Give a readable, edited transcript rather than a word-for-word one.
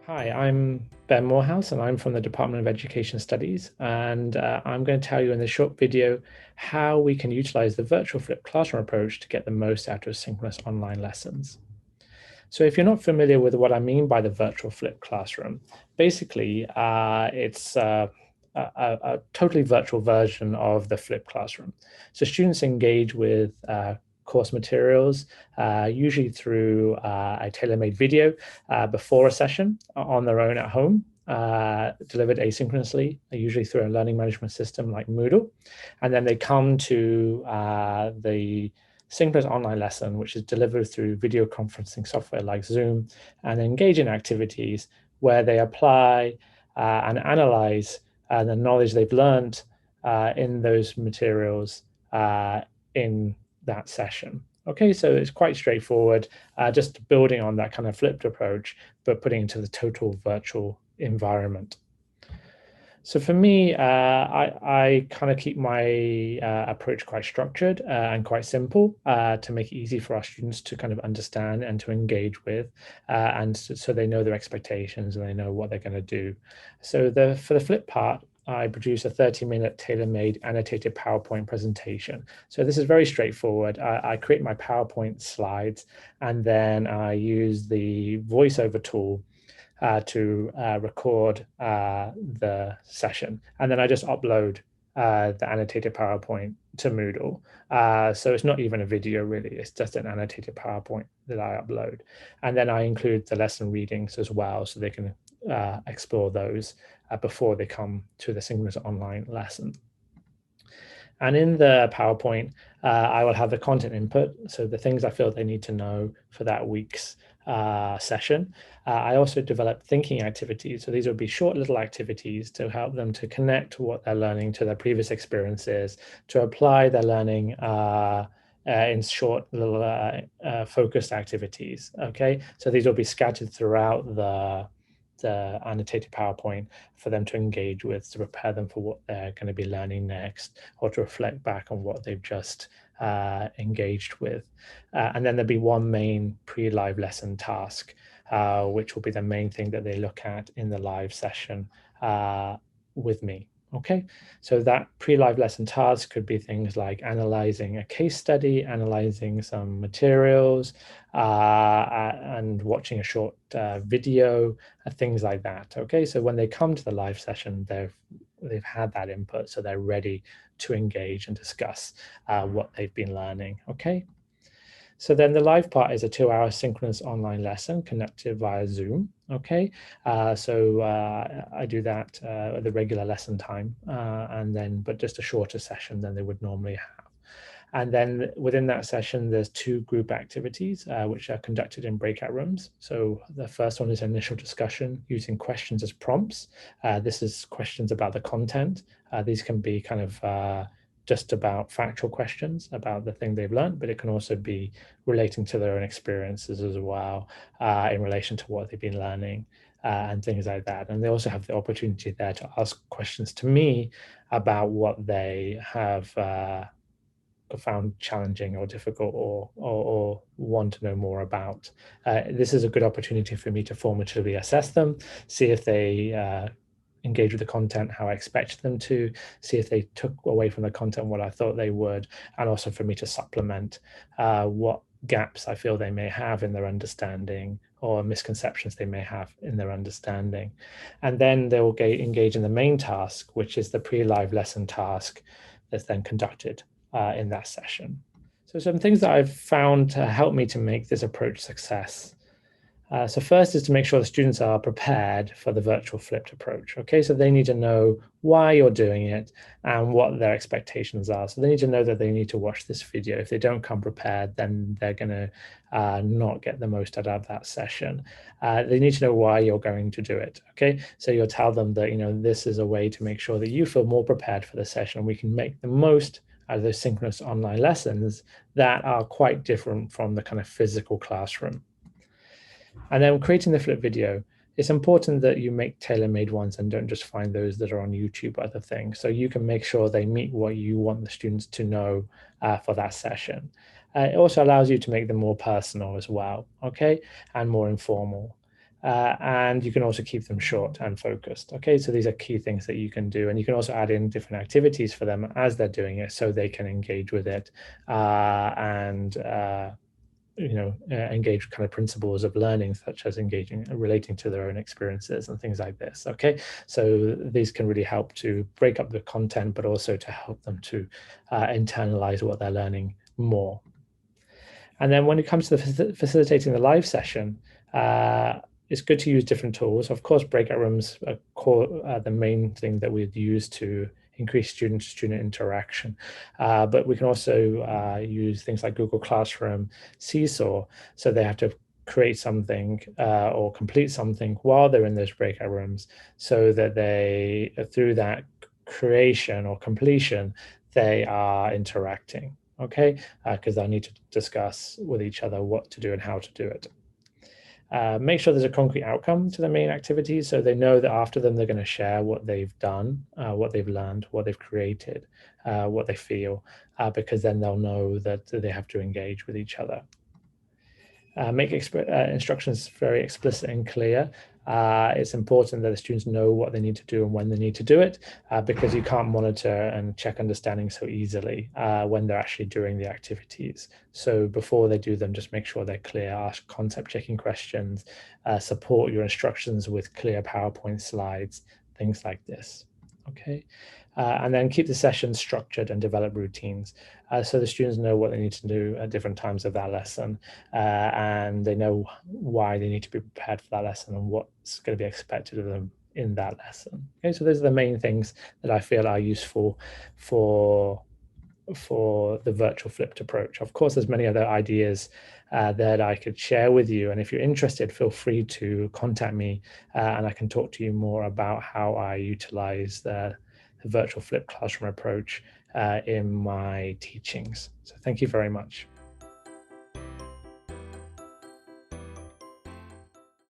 Hi, I'm Ben Moorhouse and I'm from the Department of Education Studies, and I'm going to tell you in this short video how we can utilize the virtual flipped classroom approach to get the most out of synchronous online lessons. So if you're not familiar with what I mean by the virtual flipped classroom, basically it's a totally virtual version of the flipped classroom. So students engage with course materials, usually through a tailor-made video before a session on their own at home, delivered asynchronously, usually through a learning management system like Moodle. And then they come to the synchronous online lesson, which is delivered through video conferencing software like Zoom, and engage in activities where they apply and analyze the knowledge they've learned in those materials in that session. Okay, so it's quite straightforward, just building on that kind of flipped approach, but putting into the total virtual environment. So for me, I kind of keep my approach quite structured and quite simple to make it easy for our students to kind of understand and to engage with, and so they know their expectations and they know what they're going to do. So for the flip part, I produce a 30-minute tailor-made annotated PowerPoint presentation. So this is very straightforward. I create my PowerPoint slides, and then I use the voiceover tool to record the session. And then I just upload the annotated PowerPoint to Moodle. So it's not even a video really, it's just an annotated PowerPoint that I upload. And then I include the lesson readings as well, so they can explore those before they come to the synchronous online lesson. And in the PowerPoint, I will have the content input, so the things I feel they need to know for that week's session. I also develop thinking activities. So these would be short little activities to help them to connect what they're learning to their previous experiences, to apply their learning in short little focused activities. Okay, so these will be scattered throughout the annotated PowerPoint for them to engage with, to prepare them for what they're going to be learning next, or to reflect back on what they've just engaged with. And then there'll be one main pre-live lesson task, which will be the main thing that they look at in the live session with me. Okay, so that pre-live lesson task could be things like analyzing a case study, analyzing some materials, and watching a short video, things like that. Okay, so when they come to the live session, they've had that input, so they're ready to engage and discuss what they've been learning. Okay. So then the live part is a 2-hour synchronous online lesson conducted via Zoom. Okay, so I do that at the regular lesson time, but just a shorter session than they would normally have. And then within that session, there's 2 group activities, which are conducted in breakout rooms. So the first one is initial discussion using questions as prompts. This is questions about the content. These can be kind of just about factual questions about the thing they've learned, but it can also be relating to their own experiences as well, in relation to what they've been learning and things like that. And they also have the opportunity there to ask questions to me about what they have found challenging or difficult, or want to know more about. This is a good opportunity for me to formatively assess them, see if they engage with the content how I expected them to, see if they took away from the content what I thought they would, and also for me to supplement what gaps I feel they may have in their understanding, or misconceptions they may have in their understanding. And then they will engage in the main task, which is the pre-live lesson task that's then conducted in that session. So some things that I've found to help me to make this approach success. So first is to make sure the students are prepared for the virtual flipped approach. Okay, so they need to know why you're doing it and what their expectations are. So they need to know that they need to watch this video. If they don't come prepared, then they're going to not get the most out of that session. They need to know why you're going to do it. Okay, so you'll tell them that, you know, this is a way to make sure that you feel more prepared for the session. We can make the most out of those synchronous online lessons that are quite different from the kind of physical classroom. And then creating the flip video, it's important that you make tailor-made ones and don't just find those that are on YouTube or other things. So you can make sure they meet what you want the students to know for that session. It also allows you to make them more personal as well, okay, and more informal. and you can also keep them short and focused. Okay, so these are key things that you can do, and you can also add in different activities for them as they're doing it, so they can engage with it and engage kind of principles of learning, such as relating to their own experiences and things like this. Okay, so these can really help to break up the content, but also to help them to internalize what they're learning more. And then when it comes to facilitating the live session, it's good to use different tools. Of course, breakout rooms are the main thing that we'd use to increase student-to-student interaction. But we can also use things like Google Classroom, Seesaw, so they have to create something or complete something while they're in those breakout rooms, so that they, through that creation or completion, they are interacting. Okay, because they'll need to discuss with each other what to do and how to do it. Make sure there's a concrete outcome to the main activities, so they know that after them they're going to share what they've done, what they've learned, what they've created, what they feel, because then they'll know that they have to engage with each other. Make instructions very explicit and clear. It's important that the students know what they need to do and when they need to do it, because you can't monitor and check understanding so easily when they're actually doing the activities. So before they do them, just make sure they're clear, ask concept checking questions, support your instructions with clear PowerPoint slides, things like this. Okay. And then keep the sessions structured and develop routines, so the students know what they need to do at different times of that lesson, and they know why they need to be prepared for that lesson and what's going to be expected of them in that lesson. Okay, so those are the main things that I feel are useful for the virtual flipped approach. Of course, there's many other ideas that I could share with you, and if you're interested, feel free to contact me and I can talk to you more about how I utilize the virtual flipped classroom approach in my teachings. So thank you very much.